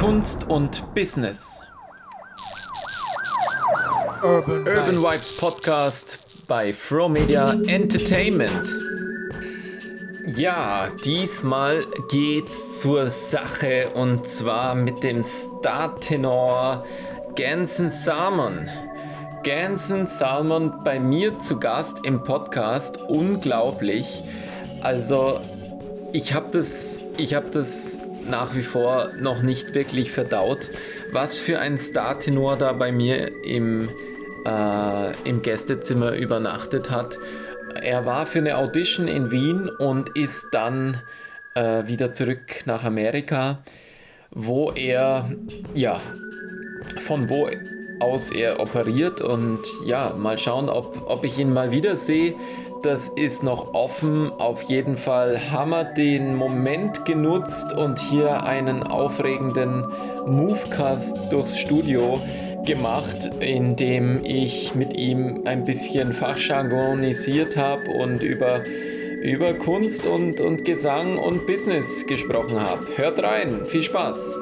Kunst und Business. Urban Vibes Podcast bei Fro-MEDIA Entertainment. Ja, diesmal geht's zur Sache und zwar mit dem Startenor Ganson Salmon. Ganson Salmon bei mir zu Gast im Podcast, unglaublich. Also ich habe das nach wie vor noch nicht wirklich verdaut, was für ein Startenor da bei mir im Gästezimmer übernachtet hat. Er war für eine Audition in Wien und ist dann wieder zurück nach Amerika, von wo aus er operiert, und ja, mal schauen, ob ich ihn mal wieder sehe. Das ist noch offen. Auf jeden Fall haben wir den Moment genutzt und hier einen aufregenden Movecast durchs Studio gemacht, in dem ich mit ihm ein bisschen fachjargonisiert habe und über Kunst und Gesang und Business gesprochen habe. Hört rein, viel Spaß.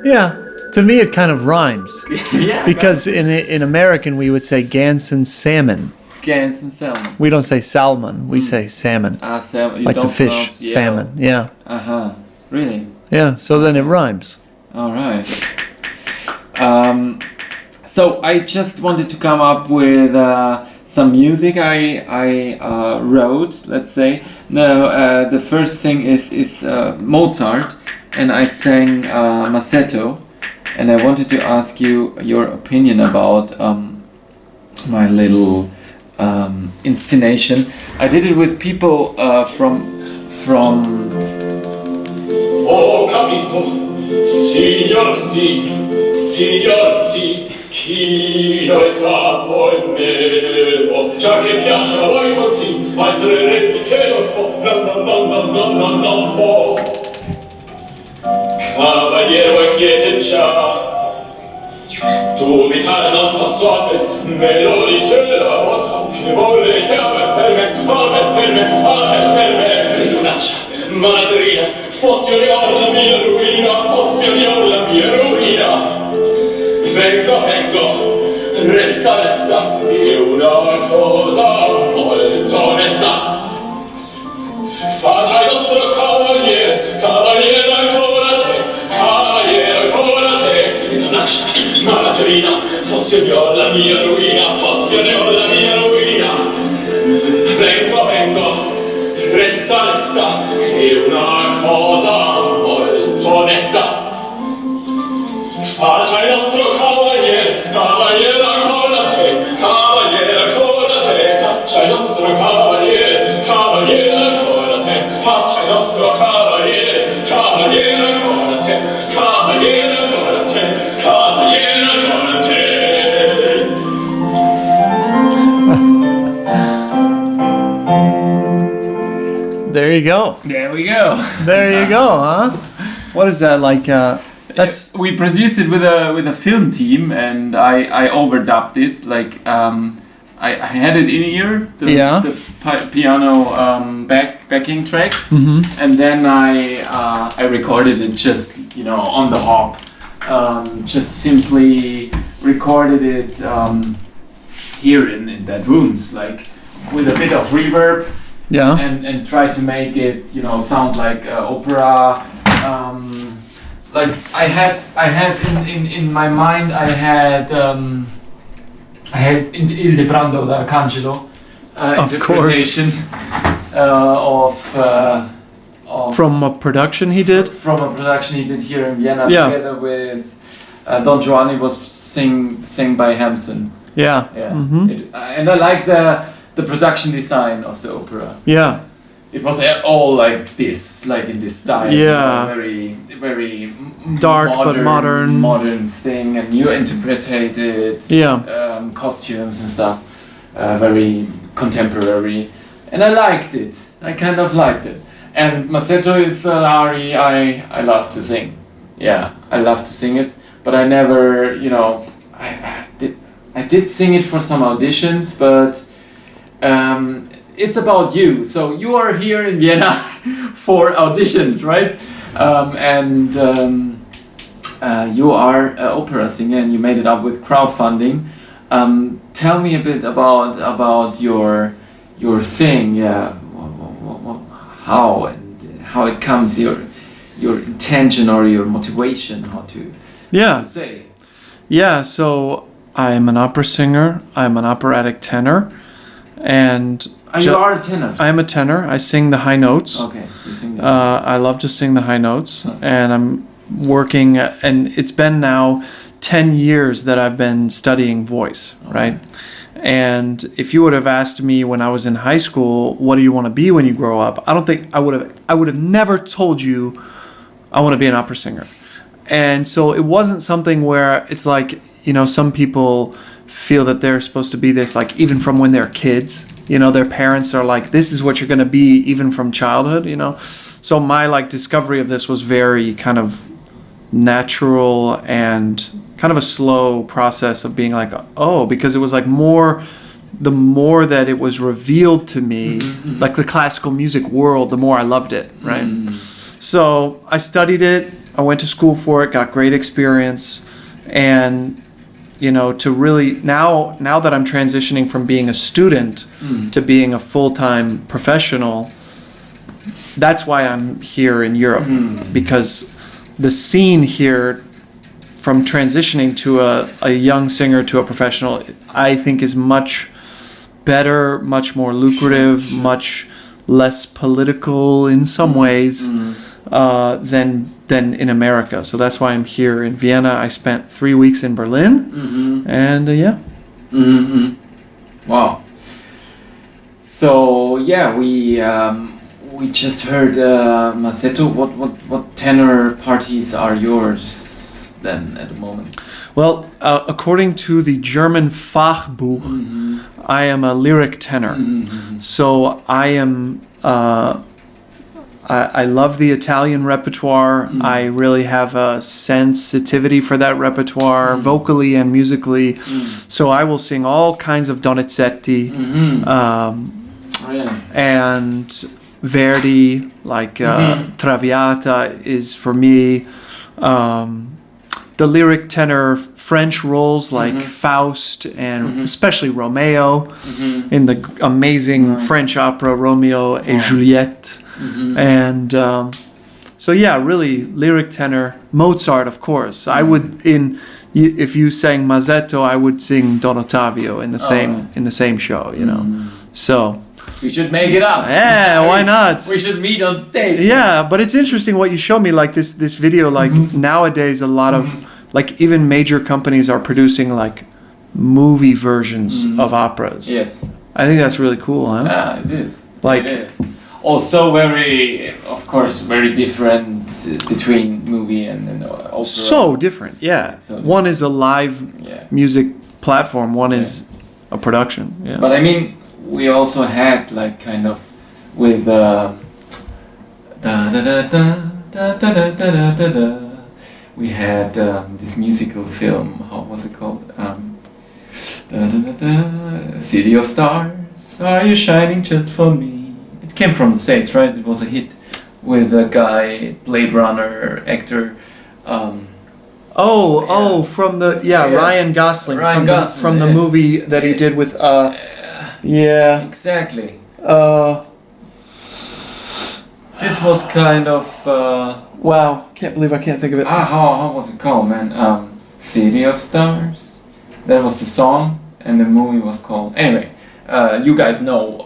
Yeah, to me it kind of rhymes. Yeah, Because in American we would say Ganson salmon. Ganson salmon. We don't say salmon, we say salmon. Salmon. You Like the don't fish, pronounce salmon. Yeah. Really? Yeah, so then it rhymes. All right. So I just wanted to come up with some music I wrote. Let's say. No, the first thing is Mozart, and I sang Massetto, and I wanted to ask you your opinion about my little inscenation. I did it with people from. Oh, capito, signor sì, chino il capo è mio, già che piace a voi così, altrimenti che non fo, non fo. Cavaliere voi siete già, dubitare non posso a te, me lo dice la volta, che volete a me, per me, ritornaccia, madrina, fossi la mia ruina, vengo, resta, è una cosa molto onesta. Faccia il nostro cavaliere ancora te, ritornaccia, madrina, fossi la mia ruina, vengo, resta, è una cosa molto onesta. Faccia il nostro cavaliere ancora te, faccia il nostro cavaliere ancora te, faccia il nostro cavaliere ancora te, cavaliere ancora te. There you go. There we go. There you go, huh? What is that like? That's We produced it with a film team, and I overdubbed it. Like I had it in ear, the piano backing track, and then I recorded it just on the hop. Just simply recorded it here in that rooms, like with a bit of reverb. yeah. And try to make it sound like opera. Like I had in my mind I had in Ildebrando d'Arcangelo interpretation of From a production he did. from a production he did here in Vienna Yeah. together with Don Giovanni was sing by Hansen. Yeah. Yeah, Mm-hmm. and I like the production design of the opera. Yeah. It was all like this, like in this style. Yeah. Very, very Dark but modern. Modern thing, and you interpreted it. Yeah. Costumes and stuff. Very contemporary, and I liked it. I kind of liked it. And Massetto is an aria I love to sing. Yeah, I love to sing it, but I never, I did sing it for some auditions, but it's about you. So you are here in Vienna for auditions, right? you are an opera singer and you made it up with crowdfunding. Tell me a bit about your thing. Yeah, how it comes, your intention or your motivation, how to say. Yeah, so I'm an opera singer. I'm an operatic tenor, and you are a tenor. I am a tenor. I sing the high notes. Okay, you sing the I love to sing the high notes, and I'm working. And it's been now 10 years that I've been studying voice, right? And if you would have asked me when I was in high school, what do you want to be when you grow up? I don't think I would have never told you I want to be an opera singer. And so it wasn't something where it's like, you know, some people feel that they're supposed to be this, like even from when they're kids, you know, their parents are like, this is what you're going to be even from childhood, you know? So my like discovery of this was very kind of natural and kind of a slow process of being like, oh, because it was like the more that it was revealed to me, like the classical music world, the more I loved it, right? So I studied it, I went to school for it, got great experience, and you know, to really now that I'm transitioning from being a student to being a full-time professional, that's why I'm here in Europe, because the scene here, from transitioning to a young singer to a professional, I think is much better, much more lucrative, much less political in some ways than in America. So that's why I'm here in Vienna. I spent 3 weeks in Berlin, and Wow. So yeah, we just heard Mazzetto. What tenor parties are yours then at the moment? Well, according to the German Fachbuch, I am a lyric tenor. So I am. I love the Italian repertoire. I really have a sensitivity for that repertoire, vocally and musically. So I will sing all kinds of Donizetti and Verdi, like Traviata is for me. The lyric tenor French roles like Faust and especially Romeo in the amazing French opera Romeo et Juliette. And so yeah, really lyric tenor. Mozart, of course. I would if you sang Mazzetto, I would sing Don Ottavio in the same show, you know. So we should make it up. Yeah, why not? We should meet on stage. Yeah, but it's interesting what you show me, like this video, like nowadays a lot of like even major companies are producing like movie versions of operas. Yes. I think that's really cool, huh? Yeah, it is. Like it is. Also very, of course, very different between movie and opera. So different, yeah. So different. One is a live music platform, one is a production. Yeah. But I mean, we also had like kind of with we had this musical film. How was it called? City of Stars. Are you shining just for me? It came from the States, right? It was a hit with a guy, Blade Runner actor. From the Ryan Gosling. From the movie that he did with Exactly. This was kind of wow, can't believe I can't think of it. How was it called, man? City of Stars. That was the song, and the movie was called. Anyway, you guys know.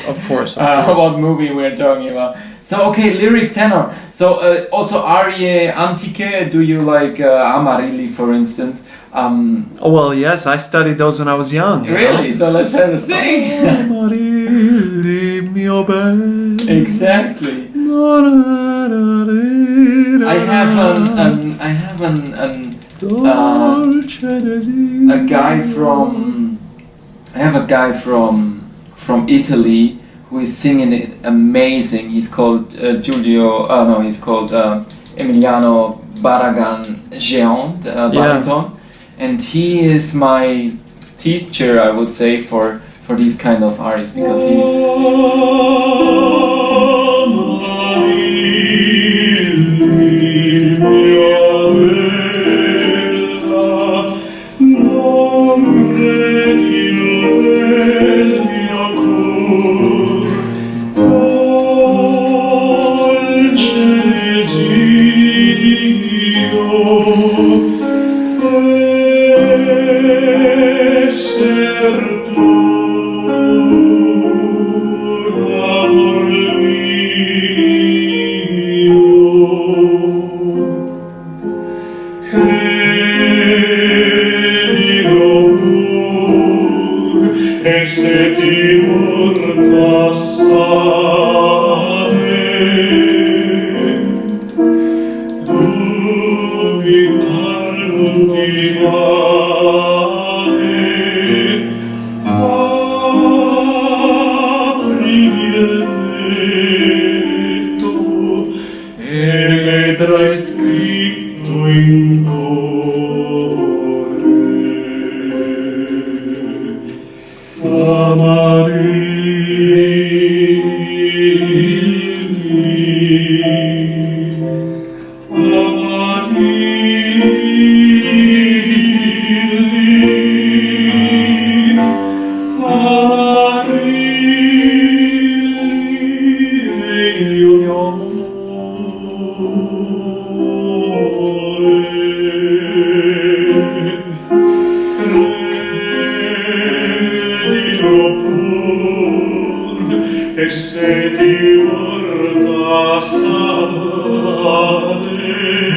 Of course. What movie we're talking about. So okay, lyric tenor. So also arie antiche. Do you like Amarilli, for instance? Well, yes, I studied those when I was young. Really? So let's have a sing. Amarilli, mio bel. Exactly. I have a guy from Italy who is singing it amazing. He's called Emiliano Barragan Géant, baritone, and he is my teacher, I would say, for these kind of artists, because he's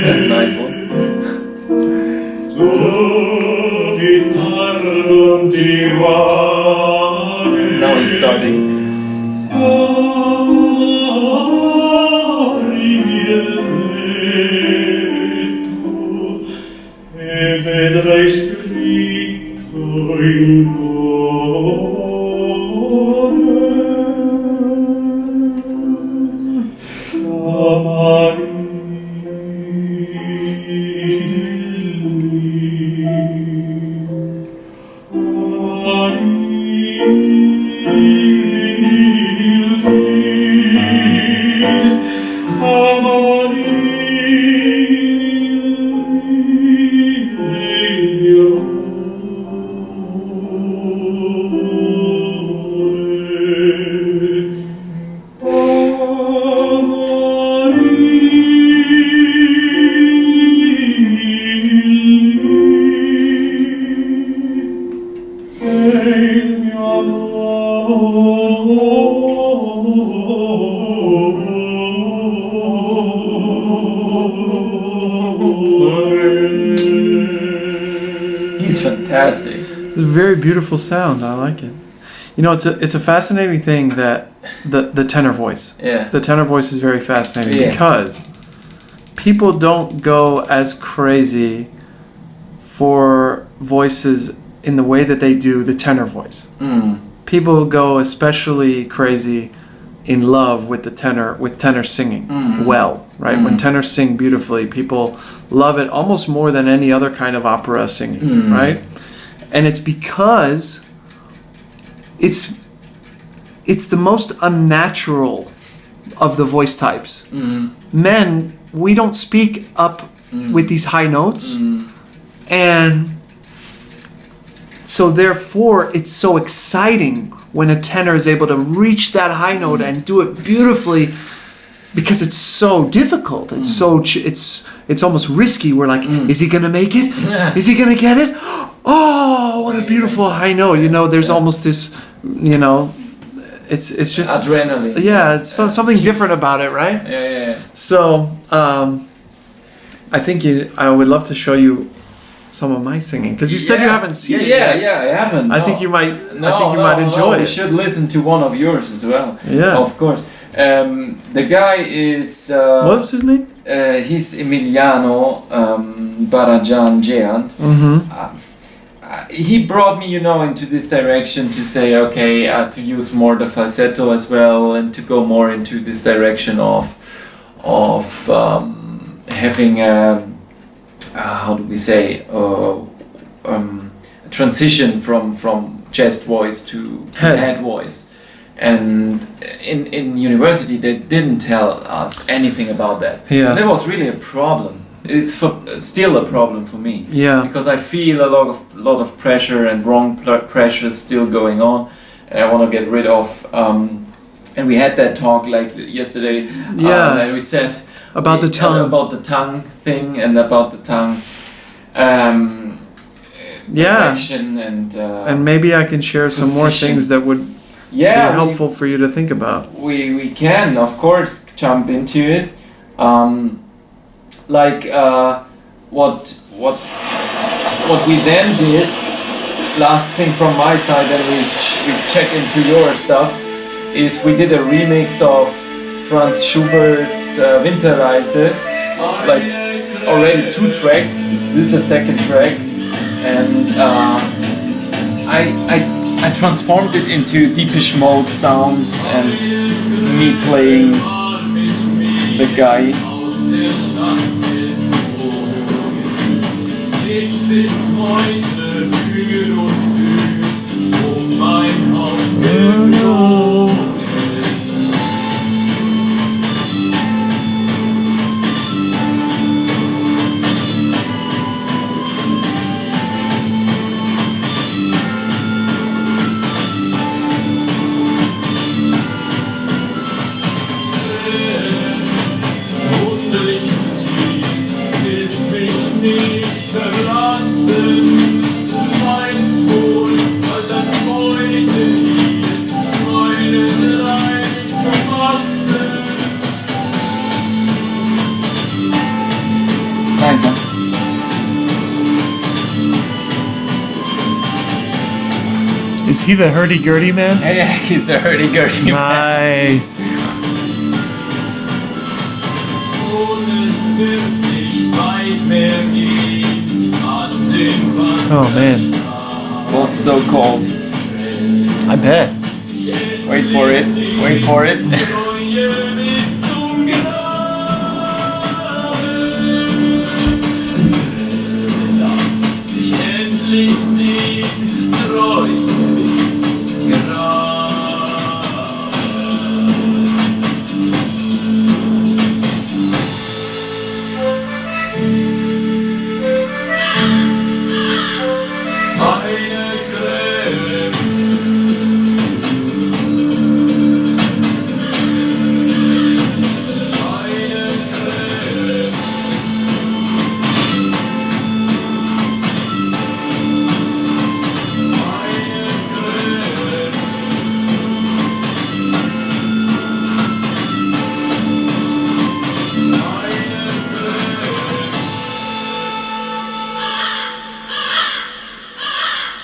That's a nice one. Now he's starting. Fantastic. It's a very beautiful sound. I like it. You know, it's a fascinating thing that the tenor voice. Yeah. The tenor voice is very fascinating Yeah. because people don't go as crazy for voices in the way that they do the tenor voice. People go especially crazy in love with tenor singing well, right? When tenors sing beautifully, people love it almost more than any other kind of opera singing, right? And it's because it's the most unnatural of the voice types. Men, we don't speak up with these high notes, and so therefore it's so exciting when a tenor is able to reach that high note and do it beautifully, because it's so difficult. It's it's almost risky. We're like, is he gonna make it? Yeah. Is he gonna get it? Oh, what a beautiful high note! You know, there's almost this, you know, it's just adrenaline. Yeah, it's something different about it, right? Yeah. So, I think I would love to show you some of my singing, because you said you haven't seen it yet. Yeah, I haven't. I think you might. I think you might enjoy You it. should listen to one of yours as well. Yeah. Of course. The guy is. What was his name? He's Emiliano Barajan Jean. He brought me, you know, into this direction to say, okay, to use more the falsetto as well, and to go more into this direction of having a, how do we say, a transition from chest voice to head voice. And in university they didn't tell us anything about that. Yeah. And that was really a problem. It's still a problem for me. Yeah. Because I feel a lot of pressure and wrong pressure still going on, and I want to get rid of. And we had that talk like yesterday. Yeah. And we said About the tongue. about the tongue thing, and about the tongue. Yeah. Direction And maybe I can share some more position. things that would be helpful for you to think about. We can, of course, jump into it. What we then did, last thing from my side, and we check into your stuff, is we did a remix of Franz Schubert's Winterreise, like already 2 tracks. This is the second track, and I transformed it into Deepish Mode sounds and me playing the guy. Is he the hurdy-gurdy man? Yeah, he's a hurdy-gurdy man. Nice. Oh man, Was so cold. I bet. Wait for it. Wait for it.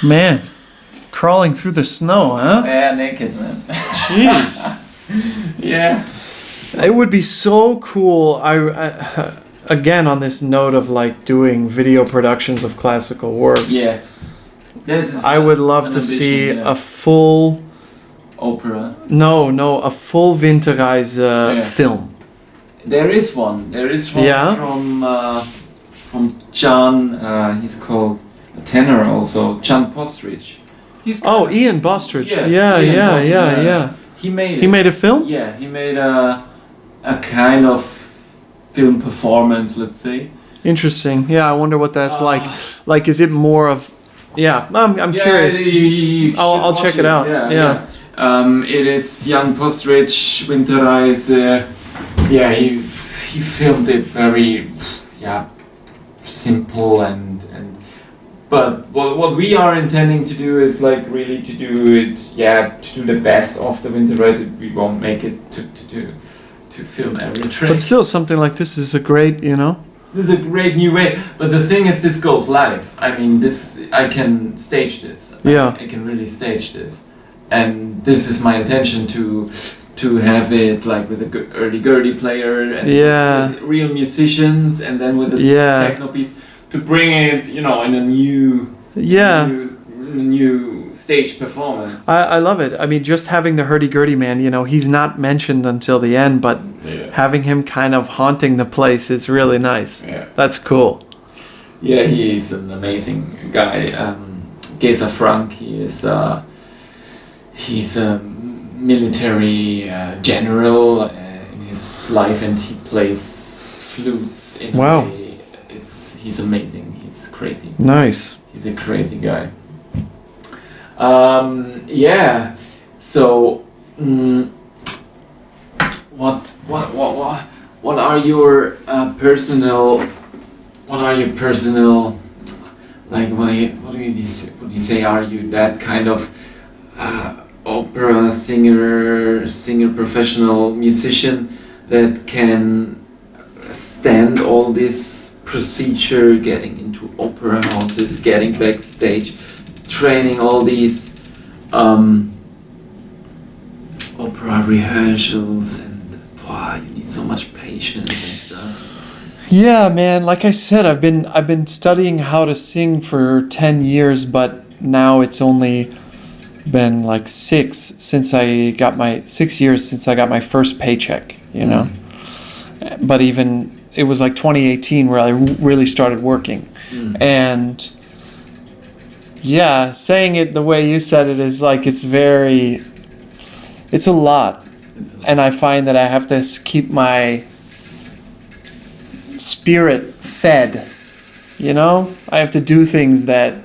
Man, crawling through the snow, huh? Yeah, naked man. Jeez. Yeah. It would be so cool. I again on this note of like doing video productions of classical works. Yeah. This is I would love an to see ambition, yeah. a full opera. a full Winterreise film. There is one. There is one Yeah? from John. He's called a tenor also. John Postrich. He's Oh, Ian Bostridge. Yeah, Yeah, Ian yeah, Bostridge, yeah, yeah. yeah. He made it. He made a film? Yeah, he made a kind of film performance, let's say. Interesting. Yeah, I wonder what that's like. Like, is it more of? Yeah, I'm curious. You I'll should check watch it out. Yeah. It is Jan Postrich, Winterreise. Yeah, he filmed it very simple and but what we are intending to do is like really to do it to do the best of the Winterreise. We won't make it to film every track. But still, something like this is a great, This is a great new way, but the thing is, this goes live. I mean, I can stage this. Yeah. I can really stage this, and this is my intention to have it like with a hurdy-gurdy player and with real musicians, and then with the techno beats to bring it, in a new stage performance. I love it. I mean, just having the hurdy-gurdy man, he's not mentioned until the end, but having him kind of haunting the place is really nice. Yeah. That's cool. Yeah, he is an amazing guy. Gesa Frank, he's a military general in his life, and he plays flutes in a way. He's amazing. He's crazy. Nice. He's a crazy guy. So, what are your personal? What are your personal? Like, what do you say? Are you that kind of opera singer, professional musician that can stand all this procedure, getting into opera houses, getting backstage, training all these opera rehearsals, and you need so much patience and stuff. Yeah, man. Like I said, I've been studying how to sing for 10 years, but now it's only been like 6 years since I got my first paycheck. But even it was like 2018 where I really started working, and saying it the way you said it is like it's a lot, and I find that I have to keep my spirit fed. I have to do things that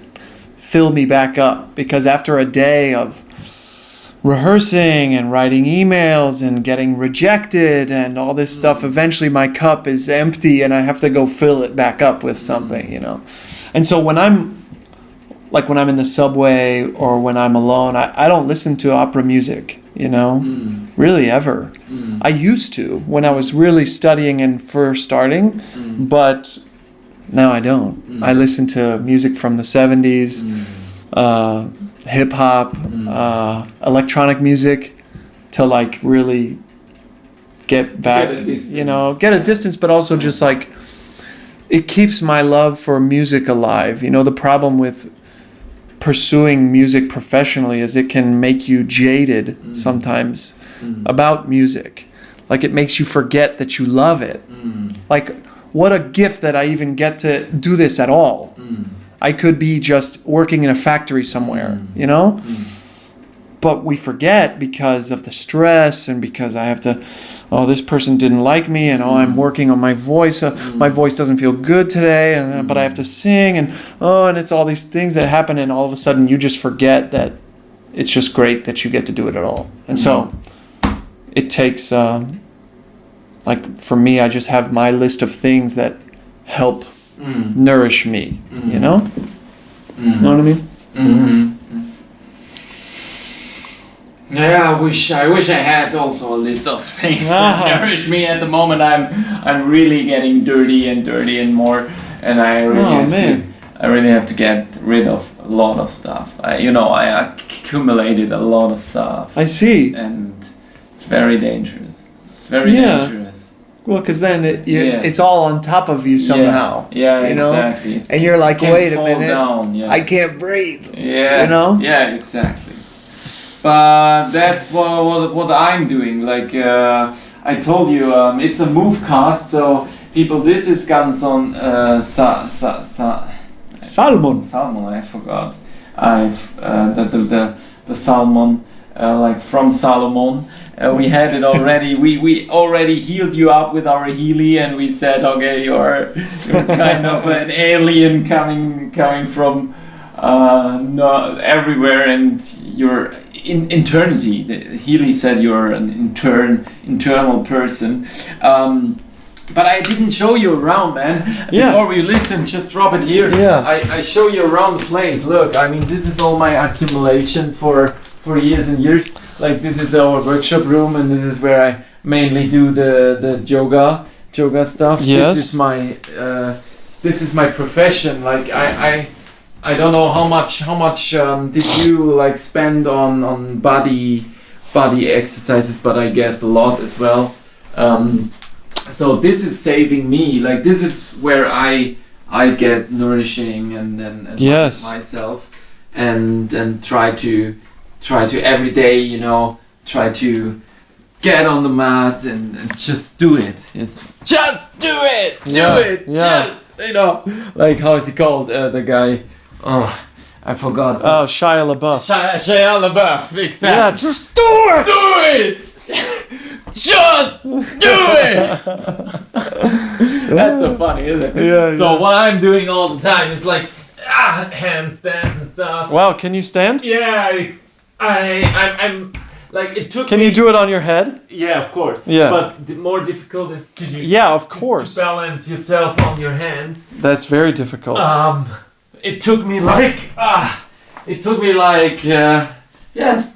fill me back up, because after a day of rehearsing and writing emails and getting rejected and all this stuff, eventually my cup is empty and I have to go fill it back up with something, And so when I'm in the subway or when I'm alone, I don't listen to opera music, really ever. I used to when I was really studying and first starting, but now I don't. I listen to music from the 70s, hip hop, electronic music, to like really get back, Get a distance. you know, get a distance, but also just like it keeps my love for music alive. You know, the problem with pursuing music professionally is it can make you jaded sometimes about music. Like it makes you forget that you love it. Like, what a gift that I even get to do this at all. I could be just working in a factory somewhere, you know? But we forget because of the stress and because I have to, oh, this person didn't like me, and oh, I'm working on my voice. My voice doesn't feel good today, and, but I have to sing, and oh, and it's all these things that happen, and all of a sudden you just forget that it's just great that you get to do it at all. And so it takes, like for me, I just have my list of things that help nourish me, you know? You know what I mean? Yeah, I wish I had also a list of things that nourish me. At the moment, I'm really getting dirty and more, and I really have to get rid of a lot of stuff. I accumulated a lot of stuff. I see. And it's very dangerous. It's very dangerous. Well, because then it's all on top of you somehow. Yeah, you know? exactly. And you're like, wait a minute, down, I can't breathe. Yeah, you know? Yeah, exactly. But that's what I'm doing. Like I told you, it's a move cast. So people, this is Ganson. Salmon. Salmon. I forgot. The salmon, like from Salomon. We had it already. We already healed you up with our Healy, and we said, okay, you're kind of an alien coming from everywhere, and you're in eternity. Healy said you're an internal person. But I didn't show you around, man. Before we listen, just drop it here. Yeah. I show you around the place. Look, I mean, this is all my accumulation for years and years. Like, this is our workshop room, and this is where I mainly do the yoga stuff. Yes. This is my profession. Like, I don't know how much did you like spend on body exercises, but I guess a lot as well. So this is saving me. Like, this is where I get nourishing and myself, and try to every day, you know, try to get on the mat and just do it. Just do it. Do it. Yeah. Just, you know, like, how is he called? The guy. Oh, I forgot. Oh, Shia LaBeouf. Shia LaBeouf, exactly. Yeah, just do it! Do it! Just do it! That's so funny, isn't it? Yeah. So what I'm doing all the time is like handstands and stuff. Wow, can you stand? Yeah, I'm like, it took. Can you do it on your head? Yeah, of course. Yeah. But the more difficult is to of course. to balance yourself on your hands. That's very difficult. It took me like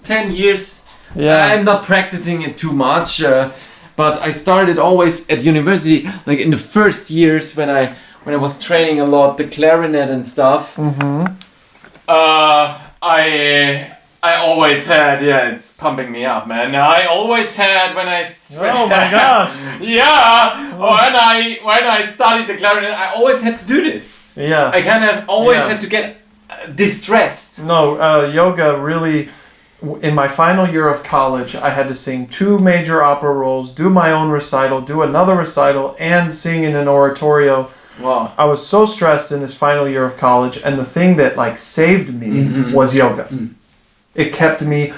10 years. Yeah. I'm not practicing it too much, but I started always at university, like in the first years when I was training a lot, the clarinet and stuff. I always had, it's pumping me up, man. I always had when I Oh my gosh. when I studied the clarinet, I always had to do this. Yeah. I kind of always had to get distressed. No, yoga really. In my final year of college, I had to sing 2 major opera roles, do my own recital, do another recital, and sing in an oratorio. Wow. I was so stressed in this final year of college, and the thing that like saved me was yoga. It kept me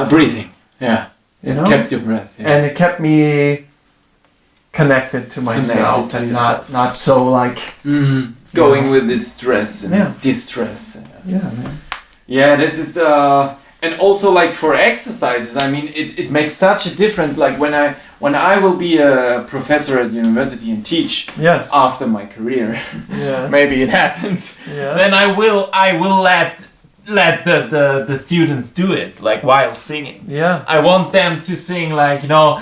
breathing. Yeah. You know? Kept your breath. Yeah. And it kept me connected to myself, and not so like going with this stress and distress. Yeah, man. Yeah, this is and also like for exercises, I mean, it makes such a difference. Like when I will be a professor at university and teach after my career, maybe it happens. Then I will let the students do it, like while singing. Yeah. I want them to sing like, you know,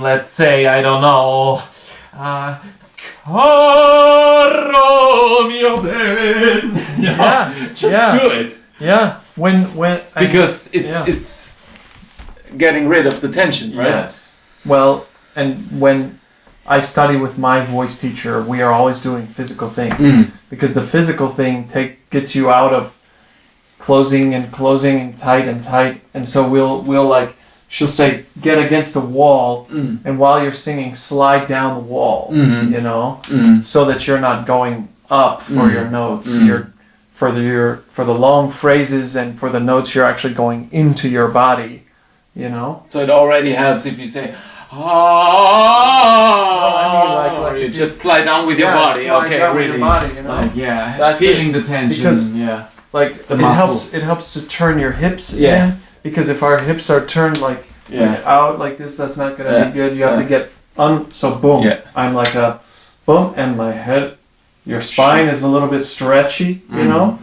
let's say, I don't know, Romeo Ben. Just do it. Yeah. Because yeah. it's getting rid of the tension, right? Yes. Well, and when I study with my voice teacher, we are always doing physical thing because the physical thing gets you out of closing and tight, and so we'll like, she'll say get against the wall, and while you're singing slide down the wall, you know, so that you're not going up for your notes. You're for the long phrases and for the notes, you're actually going into your body, you know. So it already helps if you say or you just slide down with your body. Okay, really. With your body, you know? Like, That's feeling it. the tension. Because, yeah. Like the it muscles. helps to turn your hips Yeah. in, because if our hips are turned like out like this, that's not gonna be good. You have to get so boom. Yeah. I'm like a boom, and my head, your spine is a little bit stretchy, you know?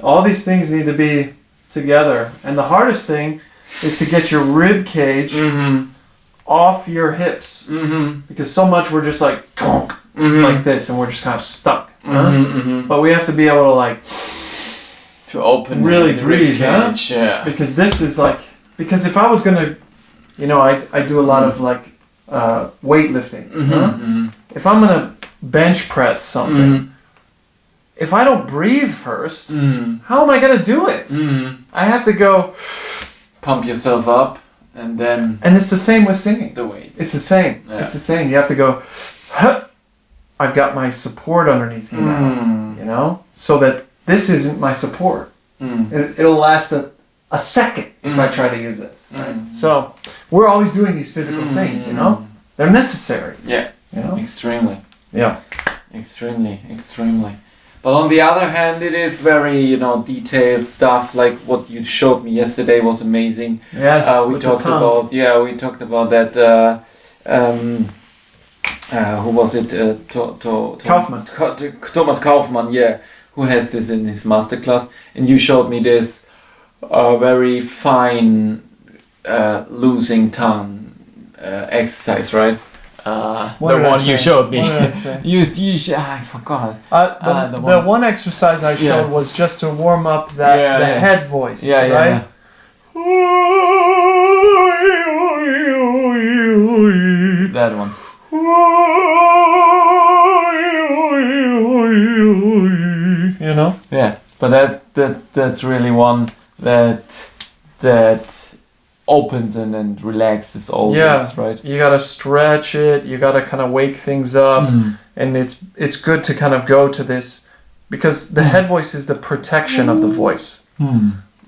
All these things need to be together. And the hardest thing is to get your rib cage off your hips, because so much we're just like like this, and we're just kind of stuck. But we have to be able to like to open really the breathe, rib cage, because this is like, because if I was gonna, you know, I do a lot of like weightlifting. If I'm gonna bench press something, if I don't breathe first, how am I gonna do it? I have to go pump yourself up. And then... And it's the same with singing. The weights. It's the same. Yeah. It's the same. You have to go, huh, I've got my support underneath me now, you know? So that this isn't my support. It'll last a second if I try to use it. Right? So we're always doing these physical things, you know? They're necessary. Yeah. You know? Extremely. Yeah. Extremely. But on the other hand, it is very, you know, detailed stuff. Like what you showed me yesterday was amazing. Yes. We talked about that. Who was it? Kaufmann. Thomas Kaufmann. Yeah, who has this in his masterclass, and you showed me this very fine losing tongue exercise, right? The one you showed me. I forgot. The one exercise I showed was just to warm up the head voice, right? That one. You know? Yeah, but that's really one that opens and relaxes all this, right? You gotta stretch it, you gotta kind of wake things up, and it's good to kind of go to this, because the head voice is the protection of the voice.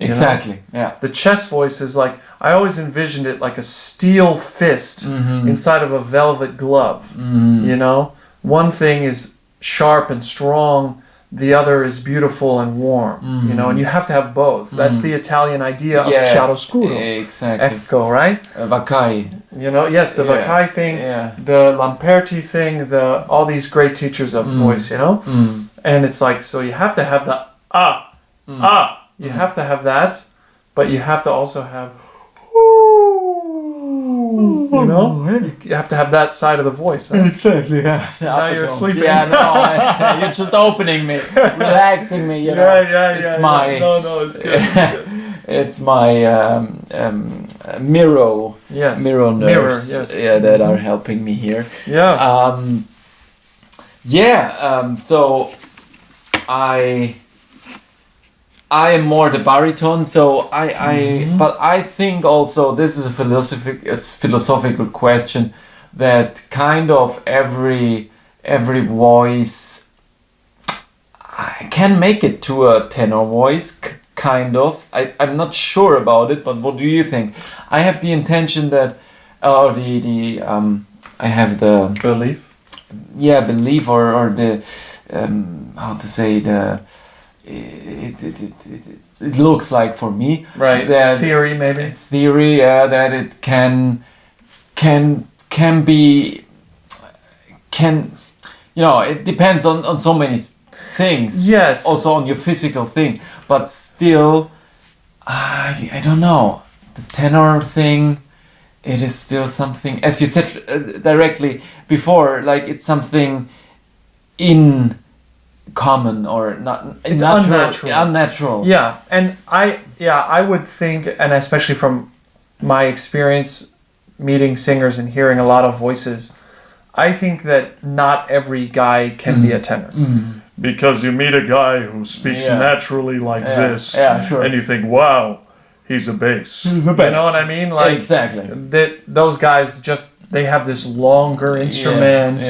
Exactly. Yeah. The chest voice is like, I always envisioned it like a steel fist inside of a velvet glove. You know, one thing is sharp and strong, the other is beautiful and warm, you know, and you have to have both. That's the Italian idea of chiaroscuro. Exactly. Ecco, right? Vaccai. You know, yes, the Vaccai thing, the Lamperti thing, all these great teachers of voice, you know? And it's like, so you have to have the you have to have that, but you have to also have you know? You have to have that side of the voice. Right? Exactly, yeah. Now you're sleeping. Yeah, no, you're just opening me, relaxing me, you know. It's my... No, it's good. It's my mirror nerves that are helping me here. So I am more the baritone, so but I think also this is a philosophical question, that kind of every voice can make it to a tenor voice, kind of. I'm not sure about it, but what do you think? I have the intention that, I have the belief. Yeah, belief or the how to say the. It looks like for me, right? That theory, maybe. Theory, that it can be, you know, it depends on so many things. Yes. Also on your physical thing, but still, I don't know. The tenor thing, it is still something, as you said directly before, like it's something in common or not. It's unnatural. unnatural. Yeah, and I would think, and especially from my experience meeting singers and hearing a lot of voices, I think that not every guy can be a tenor. Because you meet a guy who speaks naturally like this, sure. and you think, wow, he's a bass. You know what I mean? Like exactly. Those guys they have this longer instrument,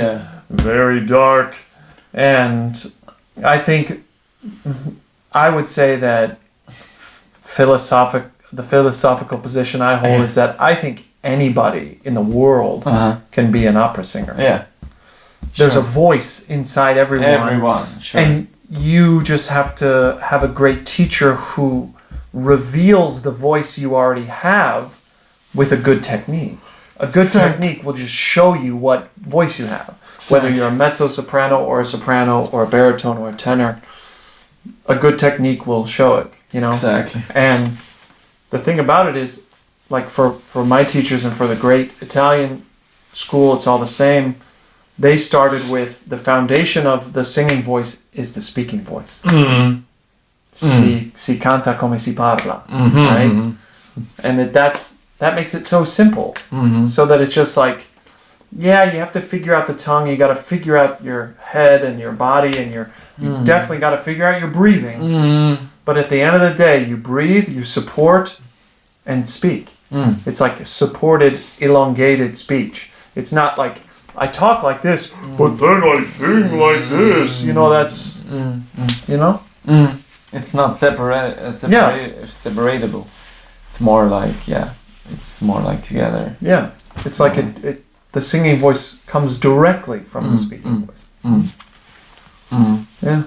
Very dark. and I think I would say that the philosophical position I hold is that I think anybody in the world can be an opera singer. Yeah. There's a voice inside everyone. Sure. And you just have to have a great teacher who reveals the voice you already have with a good technique. A good technique will just show you what voice you have. Whether you're a mezzo-soprano or a soprano or a baritone or a tenor, a good technique will show it, you know? Exactly. And the thing about it is, like for my teachers and for the great Italian school, it's all the same. They started with the foundation of the singing voice is the speaking voice. Si canta come si parla, right? And that makes it so simple, so that it's just like, you have to figure out the tongue, you got to figure out your head and your body, and you definitely got to figure out your breathing. But at the end of the day, you breathe, you support, and speak. It's like a supported, elongated speech. It's not like, I talk like this, but then I sing like this. You know, that's, you know? It's not separatable. It's more like, it's more like together. Yeah. It's like the singing voice comes directly from the speaking voice. Yeah.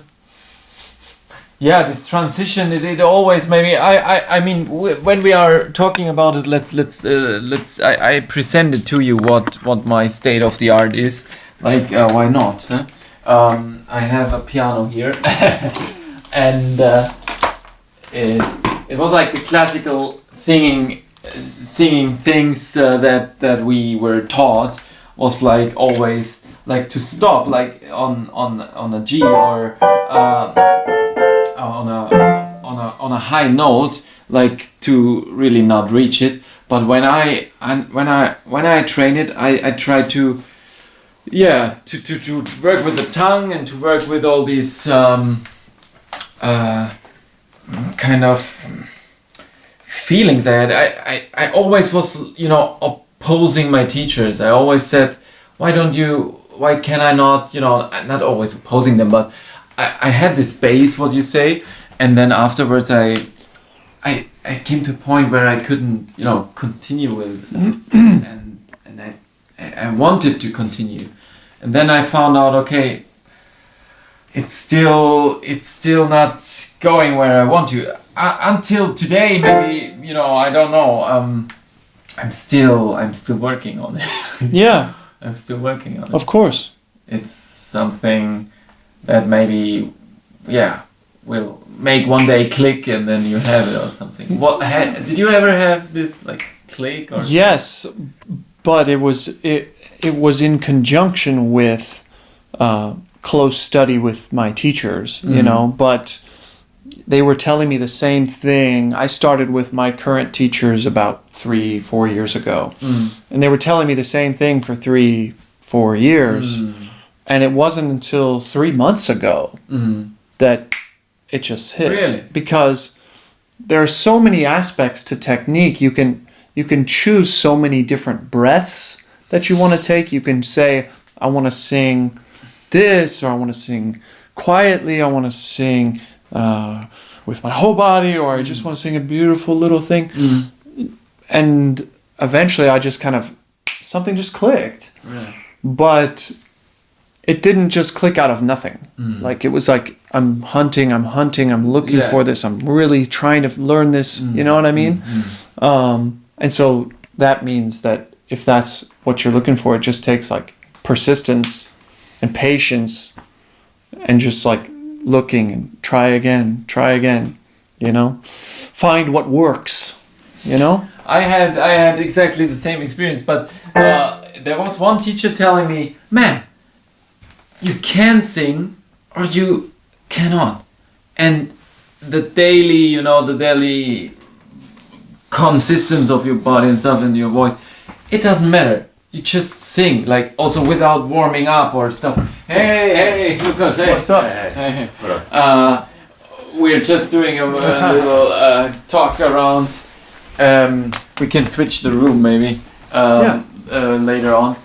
Yeah, this transition, it always maybe I mean when we are talking about it, let's I present it to you what my state of the art is. Like why not? Huh? I have a piano here, and it was like the classical singing things that we were taught was like always like to stop like on a G or on a high note, like to really not reach it. But when I train it, I try to work with the tongue and to work with all these kind of feelings I had. I always was, opposing my teachers. I always said, why can I not, not always opposing them, but I had this base, what you say, and then afterwards I came to a point where I couldn't, continue with it, and I wanted to continue, and then I found out, okay, it's still not going where I want to. Until today, maybe, I don't know. I'm still working on it. Yeah, I'm still working on it. of course. It's something that maybe, will make one day click and then you have it or something. Did you ever have this like click or? Yes, but it was in conjunction with close study with my teachers, but they were telling me the same thing. I started with my current teachers about 3-4 years ago, and they were telling me the same thing for 3-4 years. And it wasn't until 3 months ago that it just hit. Really? Because there are so many aspects to technique. You can choose so many different breaths that you want to take. You can say, I want to sing this, or I want to sing quietly, I want to sing with my whole body, or I just want to sing a beautiful little thing. And eventually I just something just clicked. Really? But it didn't just click out of nothing. Like it was like, I'm hunting, I'm looking for this, I'm really trying to learn this, you know what I mean? And so that means that if that's what you're looking for, it just takes like persistence and patience and just like looking and try again, find what works, I had exactly the same experience, but there was one teacher telling me, man, you can sing or you cannot. And the daily consistence of your body and stuff and your voice, it doesn't matter. You just sing, like also without warming up or stuff. Hey, Lucas, hey. What's up? Hey. We're just doing a little talk around. We can switch the room maybe later on.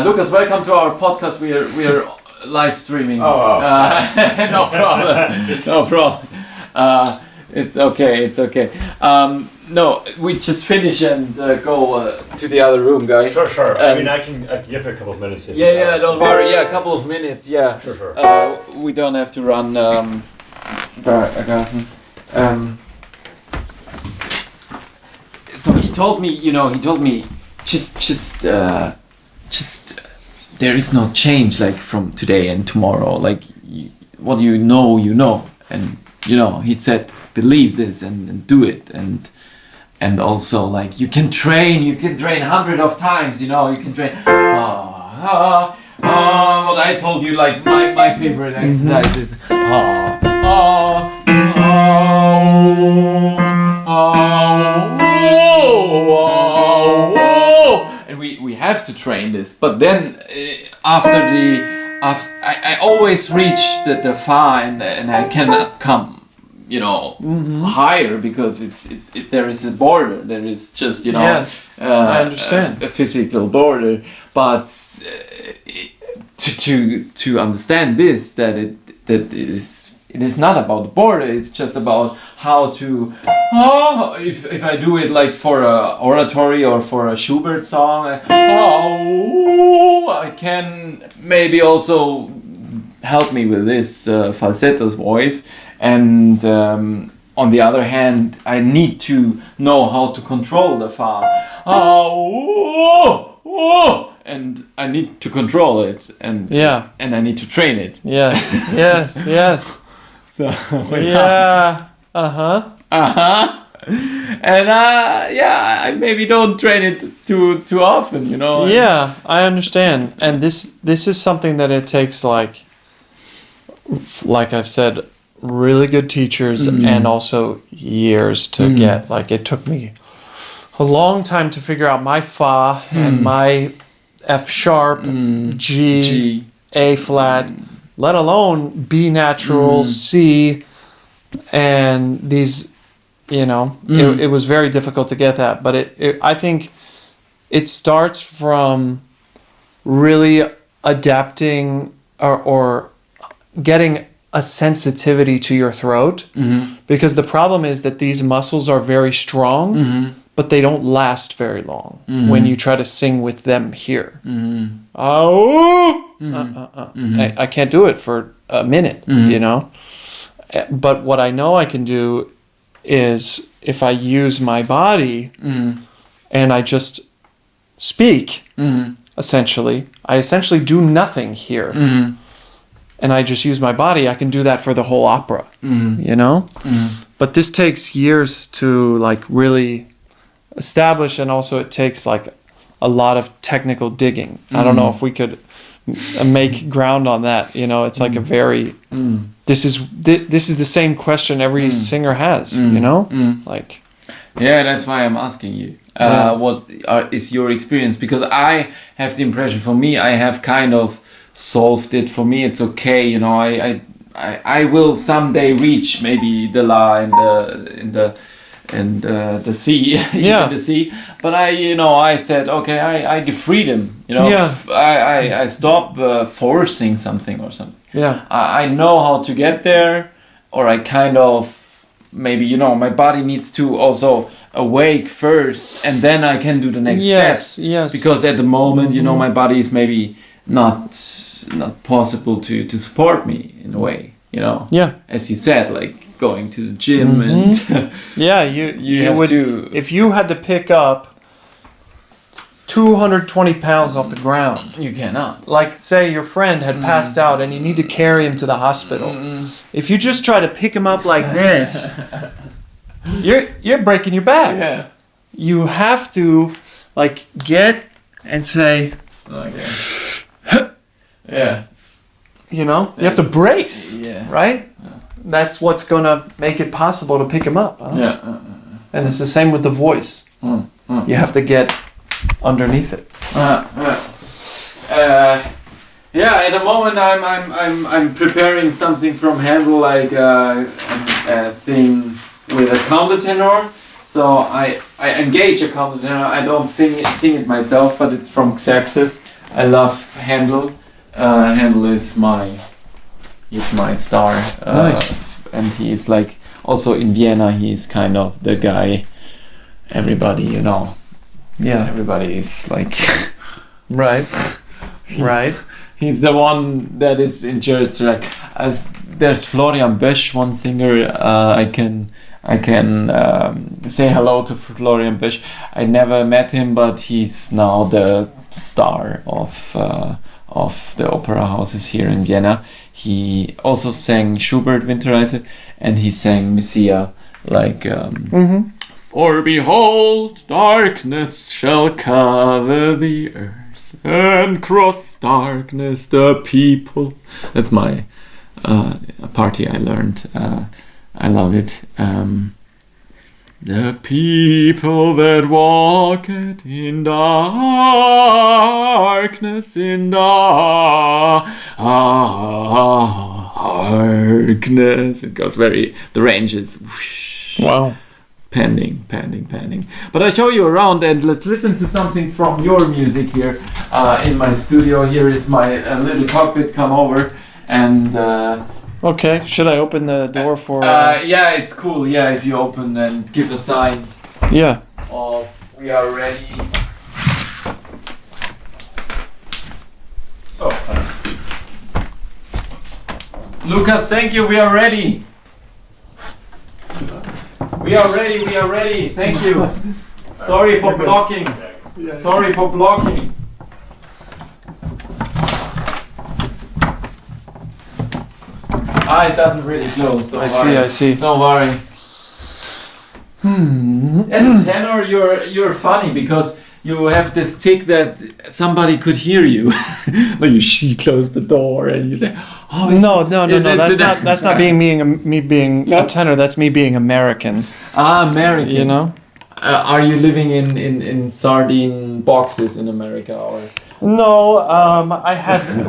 Lucas, welcome to our podcast. We are live streaming. No problem. It's okay. No, we just finish and go to the other room, guys. Sure. I mean, I can give you a couple of minutes. Don't worry. Yeah, a couple of minutes. Yeah. Sure. We don't have to run. Ganson. So he told me, just there is no change like from today and tomorrow. Like what you know, and he said believe this and do it, and also like you can train 100 of times. You can train. What I told you, like my favorite exercise is and we have to train this. But then I always reach the fa and I cannot come higher because there is a border. There is just Yes, I understand. a physical border. But to understand this, that it is not about the border. It's just about how to if I do it like for a oratory or for a Schubert song, I can maybe also help me with this falsetto voice. And on the other hand, I need to know how to control the fa. And I need to control it, and I need to train it. Yes. So and I maybe don't train it too often, Yeah, I understand. And this is something that it takes like I've said, really good teachers and also years to get. Like it took me a long time to figure out my fa and my F sharp, G, A flat, let alone B natural, C, and these, it was very difficult to get that. But I think it starts from really adapting or getting a sensitivity to your throat, because the problem is that these muscles are very strong, but they don't last very long when you try to sing with them here. I can't do it for a minute, But what I know I can do is if I use my body and I just speak, essentially, I essentially do nothing here. And I just use my body, I can do that for the whole opera, But this takes years to like really establish, and also it takes like a lot of technical digging. I don't know if we could make ground on that, it's like a very, this is the same question every singer has, like. Yeah, that's why I'm asking you. What is your experience? Because I have the impression, for me, I have kind of solved it. For me, it's okay. I will someday reach maybe the la and the C, even the C. But I said, okay, I give freedom. I stop forcing something or something. Yeah, I know how to get there, or I kind of maybe my body needs to also awake first, and then I can do the next step. Yes. Because at the moment, my body is maybe not possible to support me in a way, Yeah. As you said, like going to the gym and yeah, you have would, to. if you had to pick up 220 pounds off the ground, You cannot. like say your friend had passed out and you need to carry him to the hospital. If you just try to pick him up like this, you're breaking your back. Yeah. You have to like get and say, Okay. Yeah. You know, you have to brace, right? That's what's gonna make it possible to pick him up. Huh? Yeah. And it's the same with the voice. You have to get underneath it. Yeah, at the moment I'm preparing something from Handel, like a thing with a countertenor. So I engage a countertenor. I don't sing it myself, but it's from Xerxes. I love Handel. Handel is my star. Nice. And he is like also in Vienna. He is kind of the guy. Everybody, you know. Yeah. Everybody is like. Right. Right. He's the one that is in church. Like, there's Florian Bösch, one singer. I can say hello to Florian Bösch. I never met him, but he's now the star of the opera houses here in Vienna. He also sang Schubert Winterreise, and he sang Messiah, like. For behold, darkness shall cover the earth, and cross darkness the people. That's my party I learned. I love it. The people that walk in darkness, in darkness. It got very, the range is Wow. pending. But I show you around, and let's listen to something from your music here in my studio. Here is my little cockpit. Come over and Okay. Should I open the door for? yeah, it's cool. Yeah, if you open and give a sign Yeah. of we are ready. Lucas, thank you. We are ready. We are ready. Thank you. Sorry for blocking. Sorry for blocking. It doesn't really close. Don't worry. I see. Don't worry. As a tenor, you're funny because you have this tick that somebody could hear you. Like you close the door and you say, "Oh, No. That's not me being a tenor. That's me being American. American." You know. Are you living in sardine boxes in America or? No,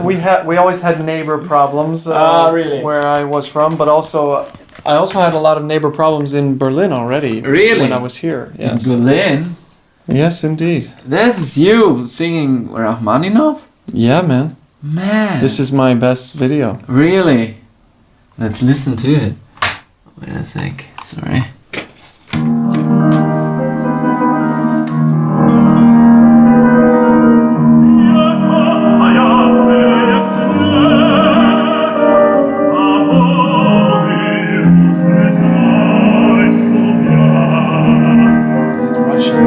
we always had neighbor problems. Really? Where I was from, but also I also had a lot of neighbor problems in Berlin already. Really? When I was here. Yes. In Berlin? Yes, indeed. This is you singing Rachmaninoff? Yeah, man. Man. This is my best video. Really? Let's listen to it. Wait a sec. Sorry. This is Russian.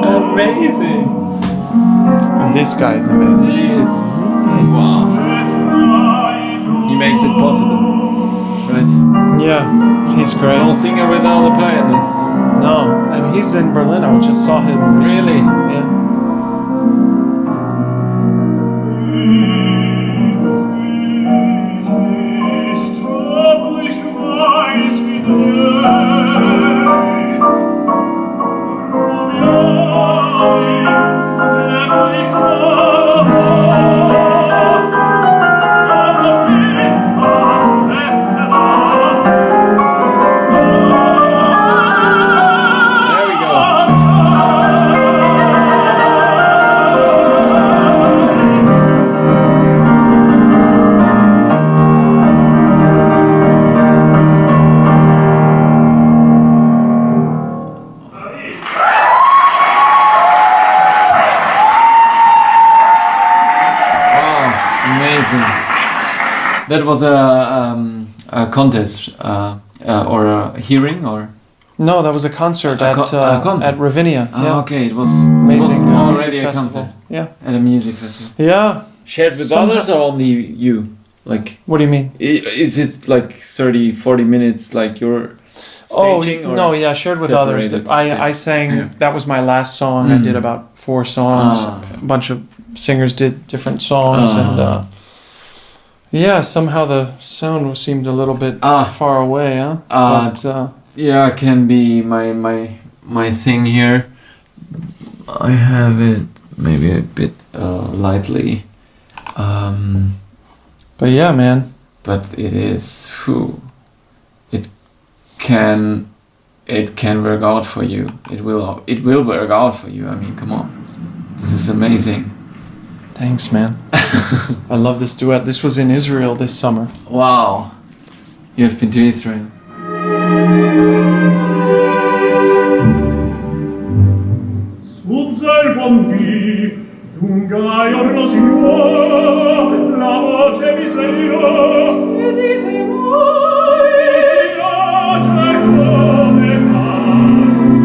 Amazing. And this guy is amazing. Jeez. Wow. He makes it possible. Right? Yeah, he's great. No singer without a pianist. No, and he's in Berlin. I just saw him recently. Really? Yeah. There we go. That was a contest or a hearing or. No, that was a concert A concert. at Ravinia. Yeah. Okay, it was Amazing already music a festival. concert Yeah. at a music festival. Yeah. Shared with Somehow- others or only you? Like, What do you mean? is it like 30, 40 minutes like you're staging? Oh no, yeah, shared with others. separated? I sang. Yeah. That was my last song. I Mm. did about 4 songs. Ah. A bunch of singers did different songs, and yeah, somehow the sound seemed a little bit far away, huh? But Yeah, can be my thing here. I have it maybe a bit lightly. But yeah, man. But it is it can work out for you. It will work out for you. I mean, come on, this is amazing. Thanks, man. I love this duet. This was in Israel this summer. Wow, you have been to Israel. Suzza il buon dì, d'un gaio rosino, la voce mi svegliò. E dite voi, io cerco le mani.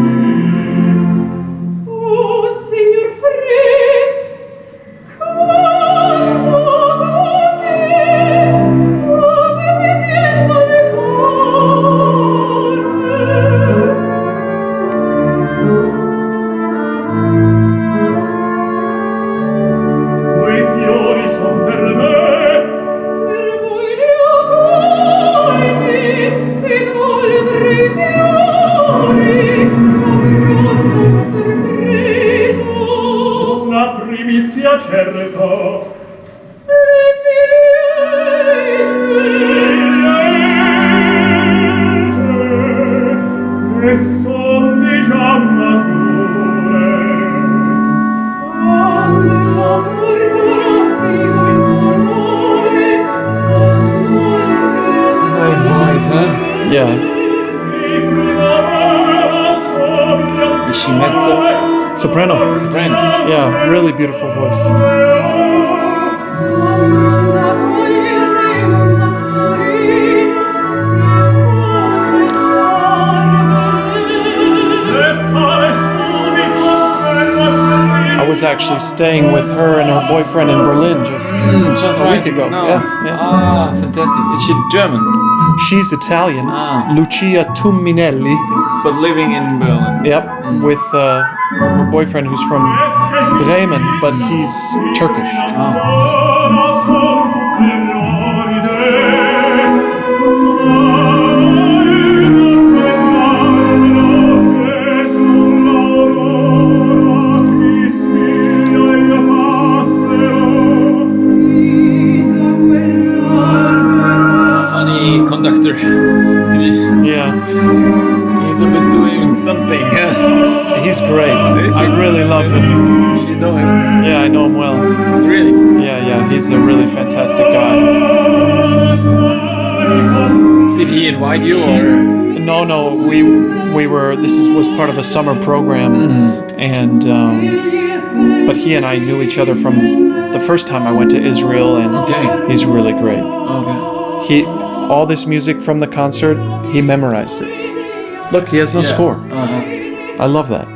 Oh, signor Fritz, canto così, come mi viene le Quei fiori son per me, per voi li ho colti, ed oltre i fiori, pronto una sorpresa. Una primizia certa, e son di già mature. Quando l'amor vivo in colore, son dolce. Nice voice, huh? Yeah. Is she mezzo? Soprano. Soprano. Yeah, really beautiful voice. I was actually staying with her and her boyfriend in Berlin just a week ago. No. Yeah, yeah. Ah, fantastic. Is she German? She's Italian. Ah. Lucia Tumminelli. But living in Berlin. Yep, with her boyfriend who's from Bremen, but he's Turkish. Funny conductor. Yeah, He's a bit doing something. he's great. I really love him. You know him? Yeah, I know him well. Really? Yeah, he's a really fantastic guy. Did he invite you or? No, we were. Was part of a summer program, and but he and I knew each other from the first time I went to Israel, and he's really great. Okay. All this music from the concert, he memorized it. Look, he has no score. I love that.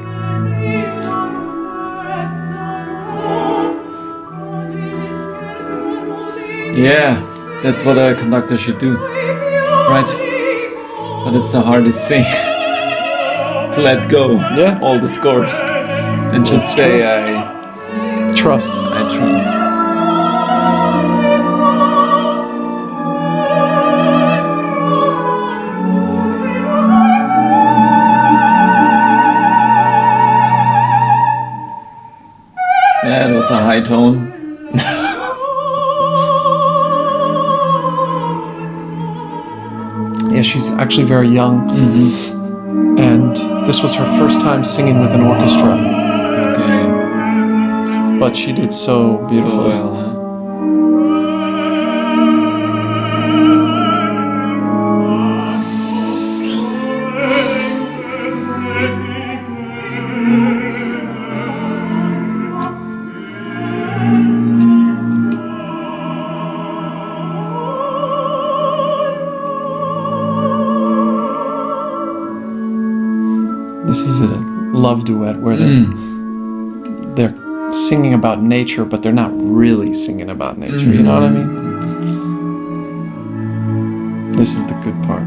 Yeah, that's what a conductor should do. Right? But it's the hardest thing to let go. Yeah. All the scores. And just say Trust. I trust. Yeah, it was a high tone. Yeah, she's actually very young, and this was her first time singing with an orchestra. Okay. But she did so beautifully. So well, huh? love duet where they're singing about nature, but they're not really singing about nature. You know what I mean? This is the good part.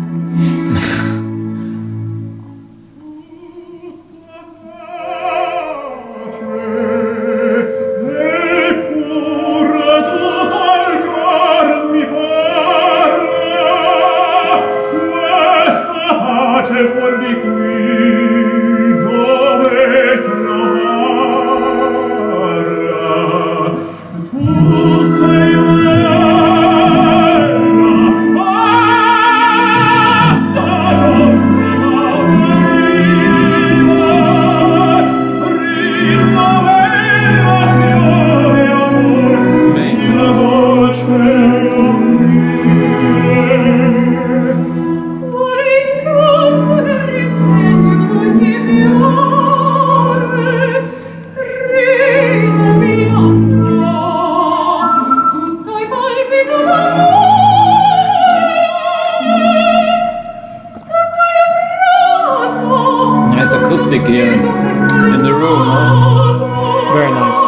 Here in the room, huh? Very nice.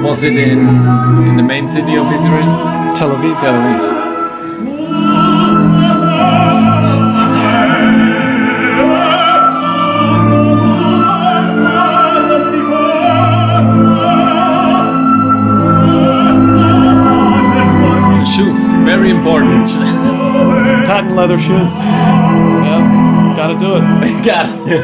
Was it in the main city of Israel? Tel Aviv. Tel Aviv. The shoes, very important. Patent leather shoes. Yeah, gotta do it. Got it.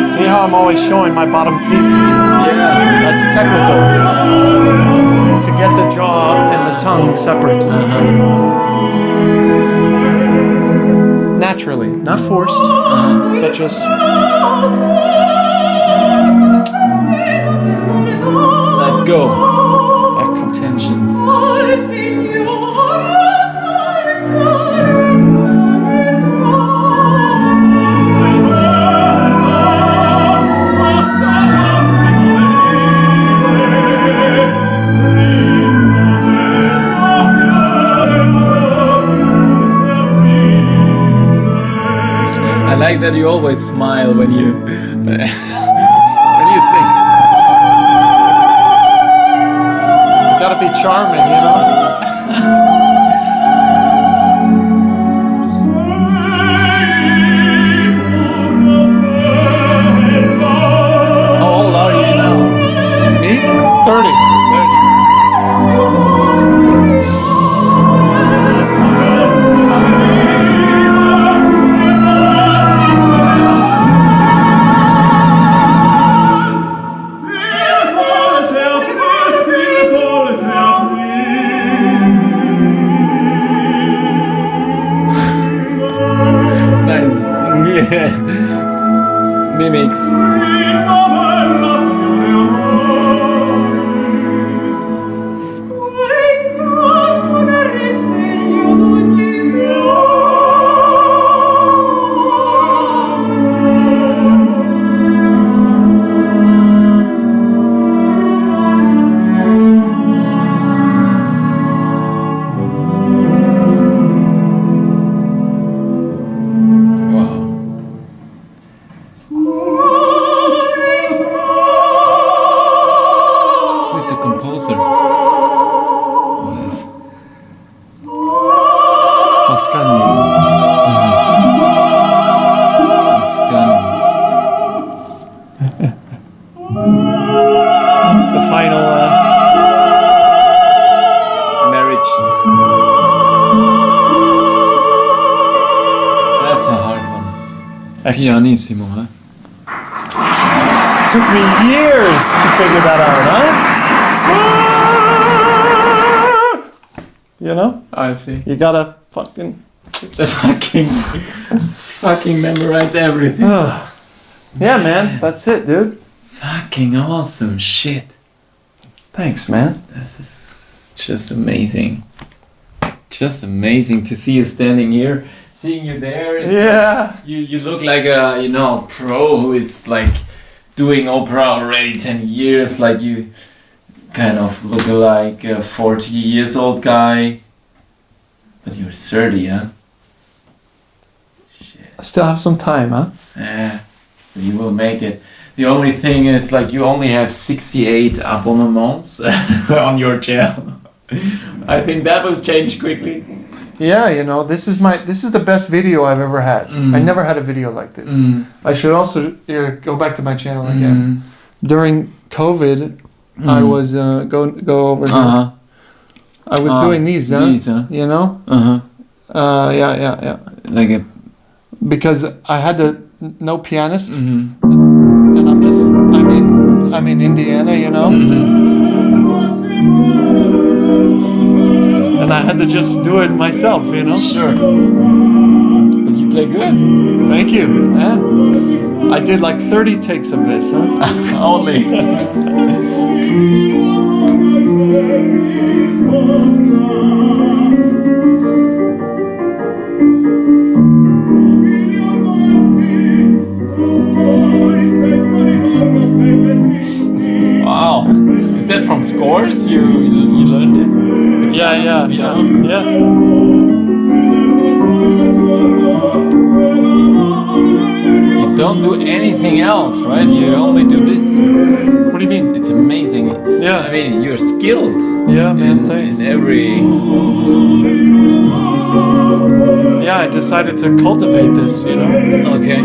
See how I'm always showing my bottom teeth? Yeah. That's technical. To get the jaw and the tongue separate. Naturally, not forced, but just Let go. echo. Tensions. I like that you always smile when you when you sing. Gotta be charming, you know? How old are you now? Me? 30. 30. Mimics. Who's the composer? Oh, this. Mascagni. It's the final Marriage. That's a hard one. Pianissimo, huh? Took me years to figure that out, huh? You know? I see. You gotta fucking... fucking memorize everything. Yeah, man. That's it, dude. Fucking awesome shit. Thanks, man. This is just amazing. Just amazing to see you standing here seeing you there. Yeah. You look like a pro who is like doing opera already 10 years. Like you kind of look like a 40 years old guy, but you're 30, huh? Shit. I still have some time, huh? Yeah, you will make it. The only thing is like you only have 68 abonnements on your channel. I think that will change quickly. Yeah, this is the best video I've ever had. I never had a video like this. I should also go back to my channel again. During COVID, I was go over here. I was doing these, huh? These, huh? Yeah. Like a Because I had no pianist, and I'm in Indiana, and I had to just do it myself, Sure. But you play good. Thank you. Yeah. I did like 30 takes of this, huh? Only. Wow. Is that from scores? You learned it? Yeah. You don't do anything else, right? You only do this. What do you mean? It's amazing. Yeah. I mean, you're skilled. Yeah, man, thanks. In every... Yeah, I decided to cultivate this, Okay.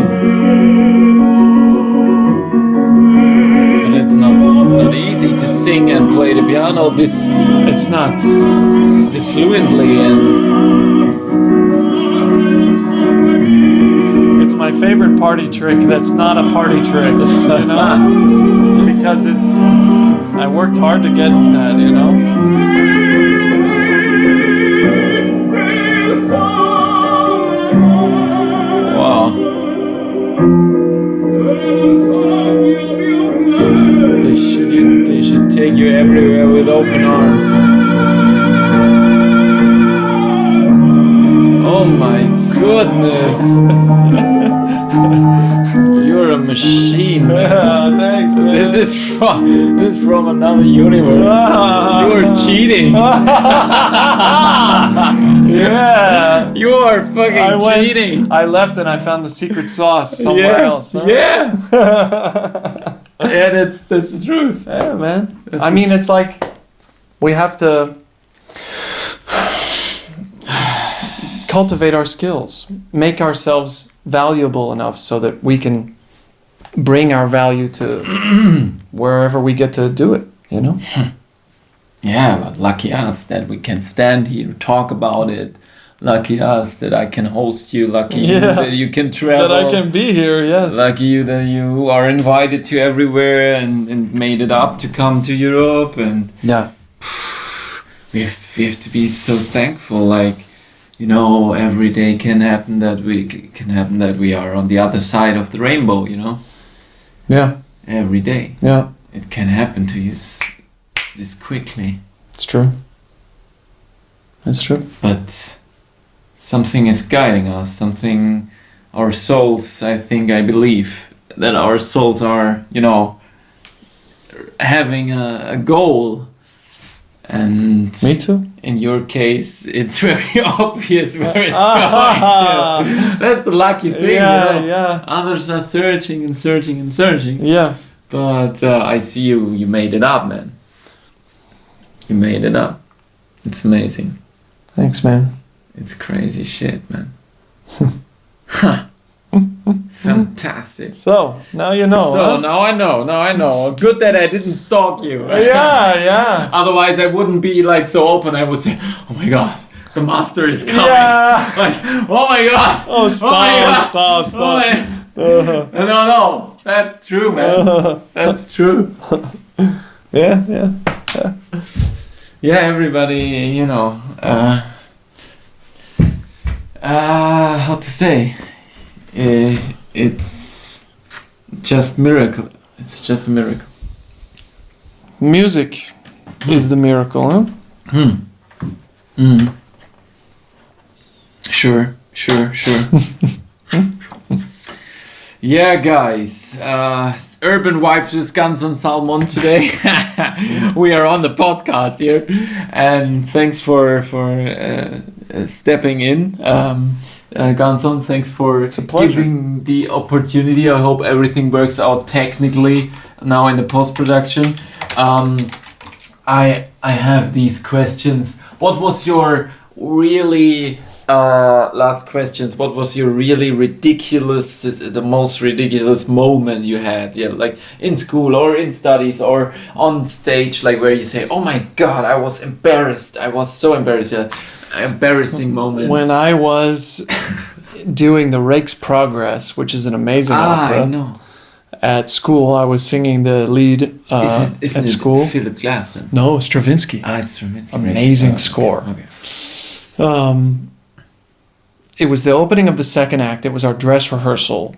But it's not easy to sing and play the piano this It's not. fluently and... It's my favorite party trick that's not a party trick, Because I worked hard to get that, Wow. They should take you everywhere with open arms. Oh my goodness. You're a machine. Yeah, thanks, man. This is from another universe. You're cheating. Yeah. You are fucking cheating. I left and I found the secret sauce somewhere else. Huh? Yeah. Yeah, that's the truth. Yeah, man. I mean, it's like we have to cultivate our skills, make ourselves valuable enough so that we can bring our value to wherever we get to do it, Yeah, but lucky us that we can stand here, talk about it. Lucky us that I can host you. Lucky you that you can travel. That I can be here, yes. Lucky you that you are invited to everywhere and made it up to come to Europe. And yeah, we have to be so thankful. Like, every day can happen that we are on the other side of the rainbow. Yeah. Every day. Yeah. It can happen to you this quickly. It's true. It's true. But something is guiding us, our souls, I believe that our souls are, having a goal. And me too. In your case, it's very obvious where it's going to. That's the lucky thing, Yeah. Others are searching and searching and searching. Yeah. But I see you made it up, man. You made it up. It's amazing. Thanks, man. It's crazy shit, man. Fantastic. So, now you know. So, now I know. Good that I didn't stalk you. Yeah. Otherwise, I wouldn't be like so open. I would say, oh my god, the master is coming. Yeah. Like, oh my god. Oh, stop. Oh no. That's true, man. That's true. Yeah. Yeah, everybody, how to say, it's just miracle. It's just a miracle. Music is the miracle, huh? Sure. Sure. Yeah, guys. Urban Vibes with Ganson Salmon today. We are on the podcast here, and thanks for stepping in. Ganson, thanks for giving the opportunity. I hope everything works out technically now in the post-production. I have these questions. What was your really last questions? What was your really ridiculous, the most ridiculous moment you had? Yeah, like in school or in studies or on stage, like where you say, "Oh my God, I was embarrassed. I was so embarrassed." Yeah, embarrassing moments. When I was doing the Rake's Progress, which is an amazing opera. I know. At school, I was singing the lead Isn't at it school. Philip Glass then? No, Stravinsky. It's Stravinsky. Amazing Okay, score. Okay. It was the opening of the second act. It was our dress rehearsal.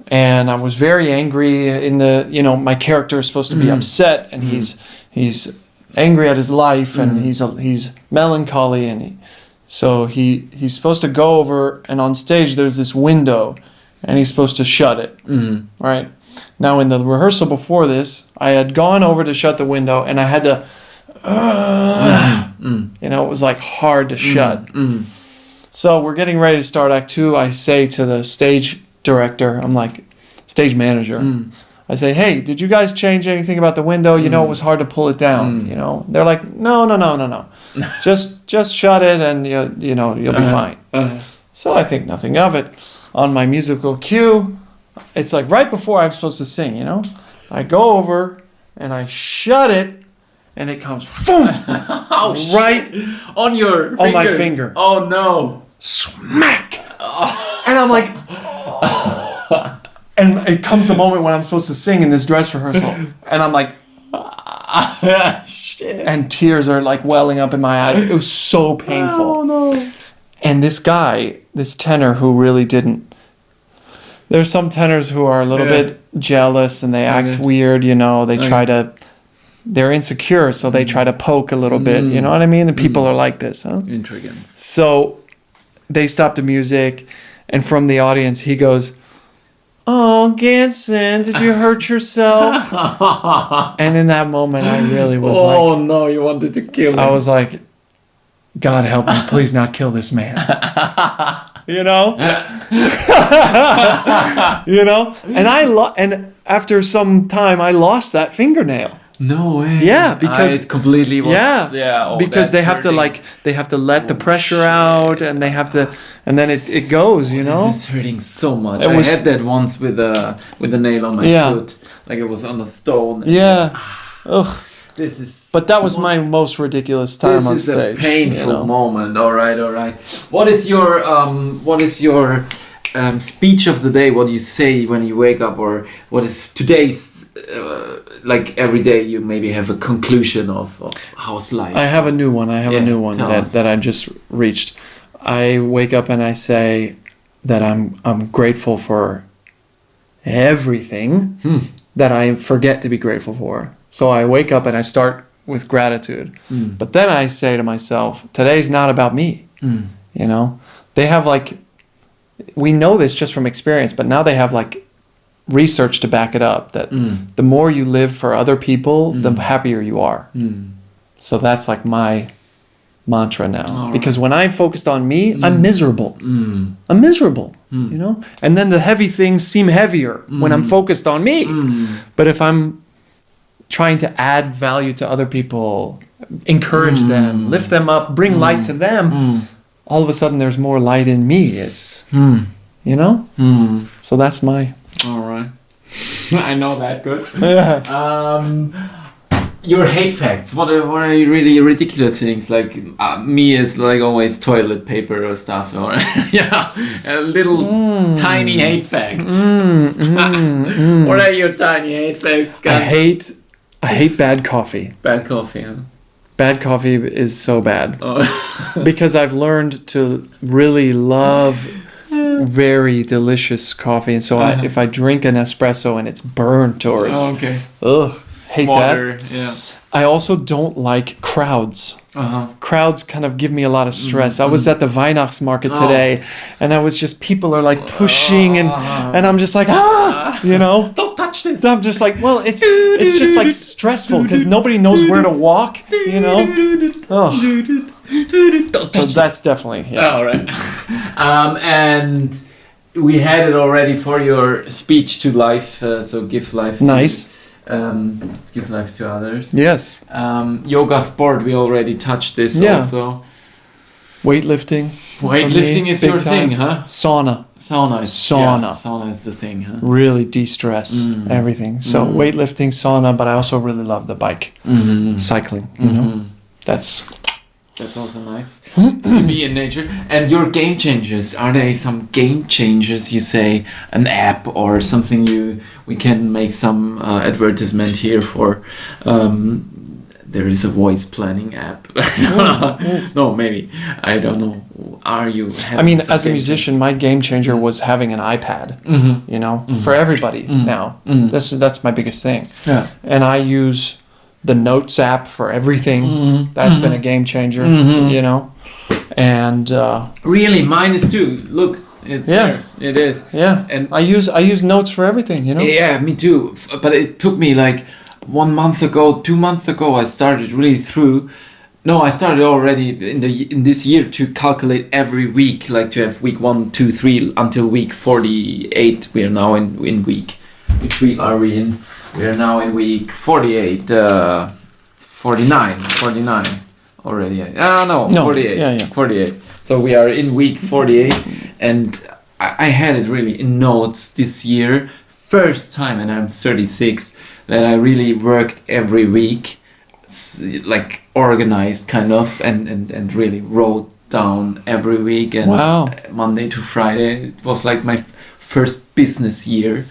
And I was very angry in the, my character is supposed to be upset, and he's angry at his life, and he's melancholy, and he's supposed to go over, and on stage there's this window, and he's supposed to shut it. Right? Now in the rehearsal before this, I had gone over to shut the window, and I had to, it was like hard to shut. So we're getting ready to start Act 2. I say to the stage director, I'm like, stage manager, I say, "Hey, did you guys change anything about the window? It was hard to pull it down. They're like, no. just shut it, and you'll be fine. So I think nothing of it. On my musical cue, it's like right before I'm supposed to sing. I go over and I shut it, and it comes boom, right on my finger. Oh no! Smack! And I'm like, and it comes the moment when I'm supposed to sing in this dress rehearsal, and I'm like, shit. And tears are like welling up in my eyes. It was so painful. Oh no! And this guy, this tenor who really didn't. There's some tenors who are a little bit jealous and they act weird. They try to. They're insecure, so they try to poke a little bit. You know what I mean? And people are like this, huh? Intrigants. So they stop the music, and from the audience, he goes, "Oh, Ganson, did you hurt yourself?" And in that moment, I really was like... Oh, no, you wanted to kill him. I was like, "God help me, please not kill this man." And and after some time, I lost that fingernail. No way. Yeah, because it completely was. Yeah. Because they have to let the pressure out, and they have to, and then it goes. This is hurting so much. I had that once with a nail on my foot, like it was on a stone. Ugh. This is. But that was my most ridiculous time on stage. This is a painful moment. All right. What is your speech of the day? What do you say when you wake up, or what is today's? Like every day you maybe have a conclusion of how's life. I have a new one. that I just reached. I wake up and I say that I'm grateful for everything that I forget to be grateful for. So I wake up and I start with gratitude. But then I say to myself, today's not about me. They have we know this just from experience, but now they have research to back it up, that the more you live for other people, the happier you are. So that's my mantra now. Because when I'm focused on me, I'm miserable. I'm miserable, And then the heavy things seem heavier when I'm focused on me. But if I'm trying to add value to other people, encourage them, lift them up, bring light to them, all of a sudden there's more light in me. It's, So that's my... All right. I know that good. Yeah. Your hate facts. What are really ridiculous things? Me is always toilet paper or stuff, or a little tiny hate facts. What are your tiny hate facts, guys? I hate bad coffee. Bad coffee. Huh? Bad coffee is so bad because I've learned to really love very delicious coffee, and so if I drink an espresso and it's burnt or it's hate water, that. yeah. I also don't like crowds. Crowds kind of give me a lot of stress. I was at the Weihnachtsmarket today, and I was just, people are like pushing, and I'm just like, you know, Don't touch this. I'm just like, well, it's just like stressful because nobody knows where to walk, you know. So that's definitely All right. And we had it already for your speech to life. So give life. nice. Give life to others. Yes. Yoga sport. We already touched this. Yeah. Also. Weightlifting. Weightlifting me, is big your time. thing, huh? Sauna. Sauna. Sauna. Sauna is the thing, huh? Really de-stress everything. So weightlifting, sauna, but I also really love the bike, cycling. You know, that's also nice to be in nature. And your game changers, are they some game changers? You say an app or something? We can make some advertisement here for. There is a voice planning app. No, maybe I don't know. Are you? I mean, as a musician, my game changer was having an iPad. You know, for everybody now. That's my biggest thing. Yeah. And I use the Notes app for everything. That's been a game changer. You know, and really, mine is too. Look, it's there. It is. Yeah, And I use Notes for everything. You know. yeah, me too. But it took me like 1 month ago, 2 months ago, I started really through. No, I started already in this year to calculate every week, like to have week 1, 2, 3 until week 48. We are now in week. Which week are we in? We are now in week 48, 49 already. No, 48. Yeah. 48. So we are in week 48, and I had it really in notes this year. First time, and I'm 36, that I really worked every week, like organized kind of, and really wrote down every week, and Wow. Monday to Friday. It was like my first business year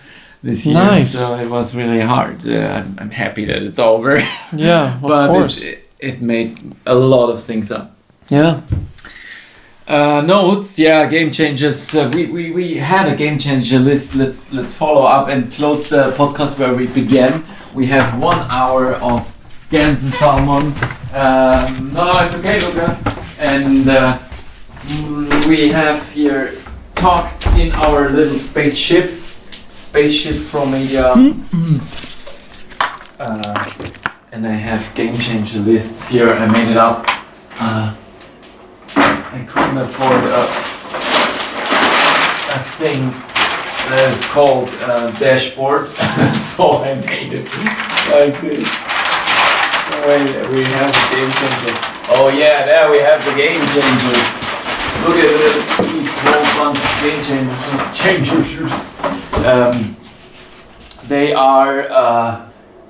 this year. Nice. So it was really hard. I'm happy that it's over. Yeah, of But course. it made a lot of things up. Yeah. Notes, yeah, game changers. We had a game changer list. Let's follow up and close the podcast where we began. We have 1 hour of Ganson, Salmon. No, it's okay, Lucas. And we have here talked in our little spaceship Fro-MEDIA. And I have game changer lists here. I made it up. I couldn't afford a thing that is called dashboard, so I made it like this. Wait, we have the game changer. Oh yeah, there we have the game changers. Look at these whole bunch of game changers. They are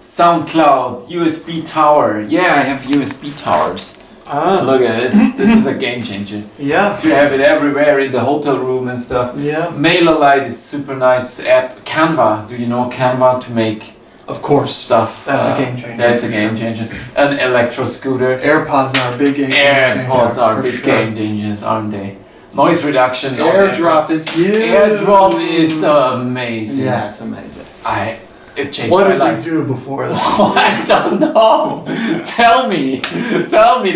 SoundCloud, USB tower. Yeah, I have USB towers. Look at this. This is a game changer. Yeah. To have it everywhere in the hotel room and stuff. Yeah. MailerLite is super nice app. Canva. Do you know Canva to make? Of course. Stuff. That's a game changer. That's a game changer. An electro scooter. AirPods are a big game changer. AirPods are for big sure. game changers, aren't they? Noise reduction. AirDrop is huge. AirDrop is amazing. Yeah, it's amazing. It changed What my did life. we do before that? I don't know. Tell me.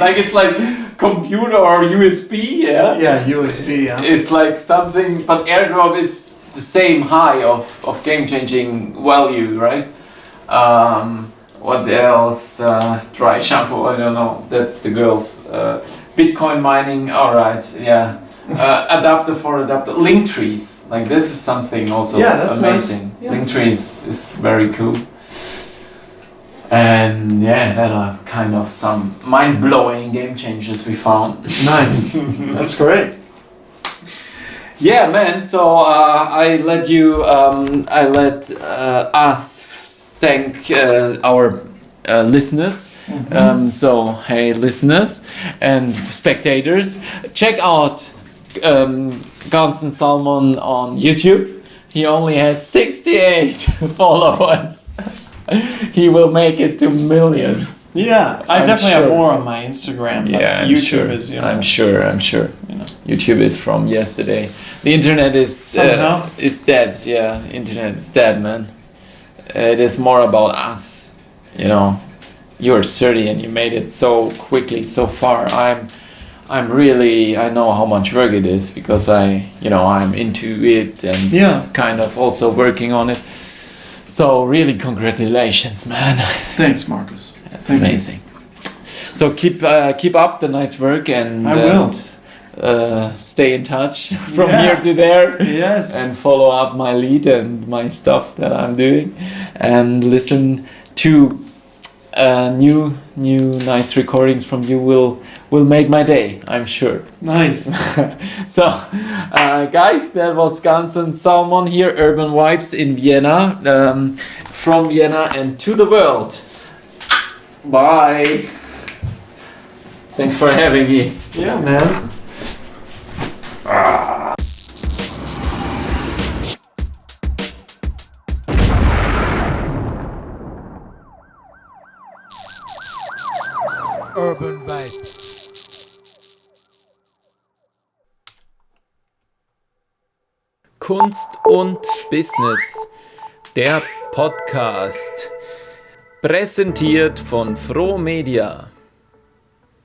Like it's like computer or USB, yeah? Yeah, USB. Yeah. It's like something, but AirDrop is the same high of game-changing value, right? What else? Dry shampoo, I don't know. That's the girls. Bitcoin mining, alright, yeah. Adapter for adapter. Link trees, like this is something also that's amazing. nice. Yeah. Link trees is very cool. And yeah, that are kind of some mind-blowing game changers we found. Nice. That's great. Yeah, man. So I let us thank our listeners. So hey, listeners and spectators, check out Ganson Salmon on YouTube. He only has 68 followers. He will make it to millions. Yeah, I I'm definitely sure. have more on my Instagram. But Yeah, I'm YouTube sure. is, you know. I'm sure. You know. YouTube is from yesterday. The internet is Somehow. dead. Yeah, internet is dead, man. It is more about us, you know. you're 30 and you made it so quickly, so far. I'm really, I know how much work it is because I'm into it and kind of also working on it. So really, congratulations, man. Thanks, Marcus. That's amazing. So keep up the nice work, and I will. Stay in touch from here to there. Yes. And follow up my lead and my stuff that I'm doing, and listen to new nice recordings from you will make my day, I'm sure. Nice. So, guys, that was Ganson, Salmon here, Urban Vibes in Vienna, from Vienna and to the world. Bye. Thanks for having me. Yeah, man. Urban Vibes. Kunst und Business, der Podcast, präsentiert von Fro-MEDIA.